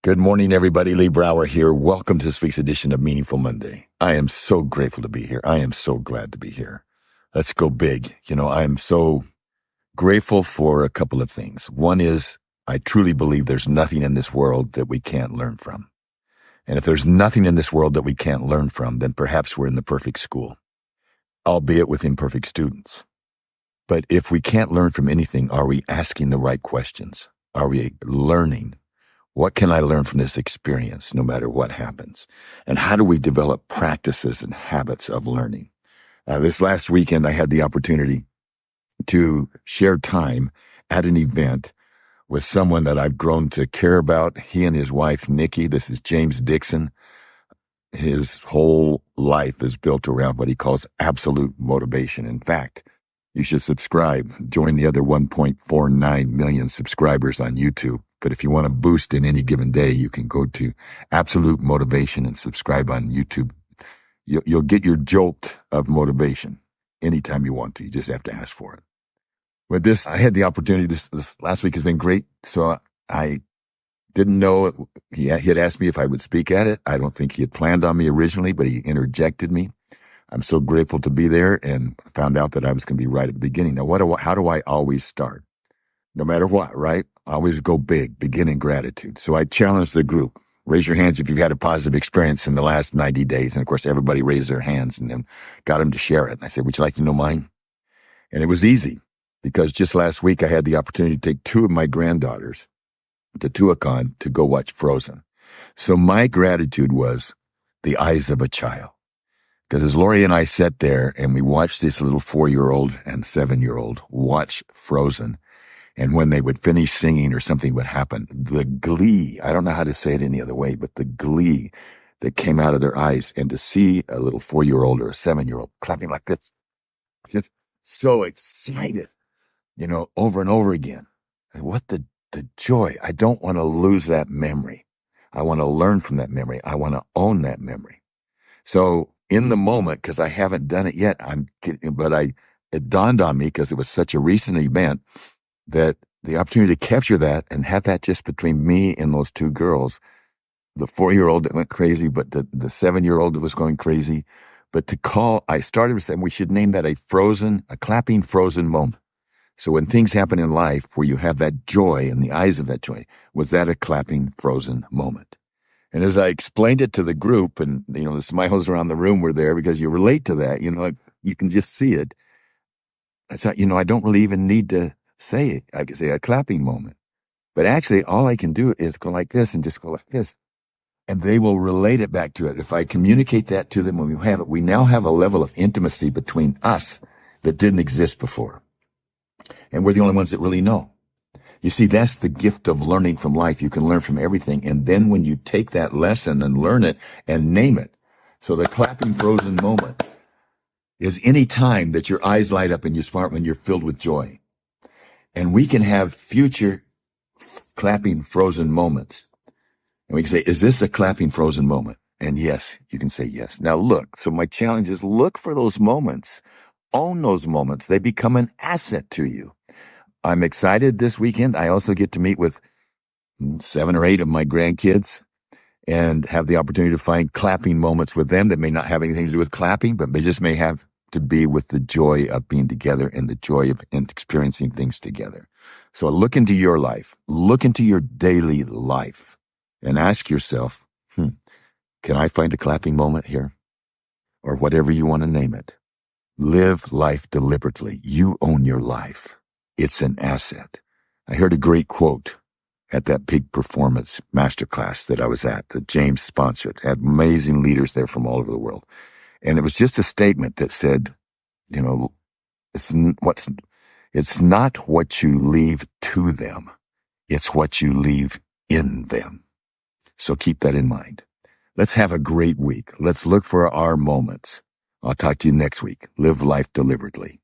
Good morning, everybody. Lee Brower here. Welcome to this week's edition of Meaningful Monday. I am so grateful to be here. I am so glad to be here. Let's go big. I am so grateful for a couple of things. One is I truly believe there's nothing in this world that we can't learn from. And if there's nothing in this world that we can't learn from, then perhaps we're in the perfect school, albeit with imperfect students. But if we can't learn from anything, are we asking the right questions? Are we learning? What can I learn from this experience, no matter what happens? And how do we develop practices and habits of learning? This last weekend, I had the opportunity to share time at an event with someone that I've grown to care about. He and his wife, Nikki, this is James Dixon. His whole life is built around what he calls absolute motivation. In fact, you should subscribe, join the other 1.49 million subscribers on YouTube. But if you want to boost in any given day, you can go to Absolute Motivation and subscribe on YouTube. You'll get your jolt of motivation anytime you want to. You just have to ask for it. With this, I had the opportunity. This last week has been great. So I didn't know. He had asked me if I would speak at it. I don't think he had planned on me originally, but he interjected me. I'm so grateful to be there and found out that I was going to be right at the beginning. Now, how do I always start? No matter what, right? Always go big, begin in gratitude. So I challenged the group. Raise your hands if you've had a positive experience in the last 90 days. And of course, everybody raised their hands and then got them to share it. And I said, would you like to know mine? And it was easy because just last week I had the opportunity to take two of my granddaughters to Tuacahn to go watch Frozen. So my gratitude was the eyes of a child. Because as Lori and I sat there and we watched this little 4-year-old and 7-year-old watch Frozen, and when they would finish singing or something would happen, the glee, I don't know how to say it any other way, but the glee that came out of their eyes, and to see a little 4-year-old or a 7-year-old clapping like this, just so excited, over and over again. What the joy. I don't want to lose that memory. I want to learn from that memory. I want to own that memory. So in the moment, because I haven't done it yet, it dawned on me because it was such a recent event that the opportunity to capture that and have that just between me and those two girls, the 4-year-old that went crazy, but the 7-year-old that was going crazy, but I started with saying we should name that a clapping frozen moment. So when things happen in life where you have that joy in the eyes of that joy, was that a clapping frozen moment? And as I explained it to the group, and the smiles around the room were there because you relate to that, you can just see it. I thought, I don't really even need to say it. I could say a clapping moment. But actually, all I can do is go like this and just go like this. And they will relate it back to it. If I communicate that to them when we have it, we now have a level of intimacy between us that didn't exist before. And we're the only ones that really know. You see, that's the gift of learning from life. You can learn from everything. And then when you take that lesson and learn it and name it. So the clapping frozen moment is any time that your eyes light up and you smart when you're filled with joy. And we can have future clapping frozen moments. And we can say, is this a clapping frozen moment? And yes, you can say yes. Now look, so my challenge is look for those moments. Own those moments. They become an asset to you. I'm excited this weekend. I also get to meet with 7 or 8 of my grandkids and have the opportunity to find clapping moments with them that may not have anything to do with clapping, but they just may have to be with the joy of being together and the joy of experiencing things together. So look into your life, look into your daily life and ask yourself, can I find a clapping moment here? Or whatever you want to name it. Live life deliberately. You own your life. It's an asset. I heard a great quote at that big performance masterclass that I was at, that James sponsored. Had amazing leaders there from all over the world. And it was just a statement that said, it's not what you leave to them. It's what you leave in them. So keep that in mind. Let's have a great week. Let's look for our moments. I'll talk to you next week. Live life deliberately.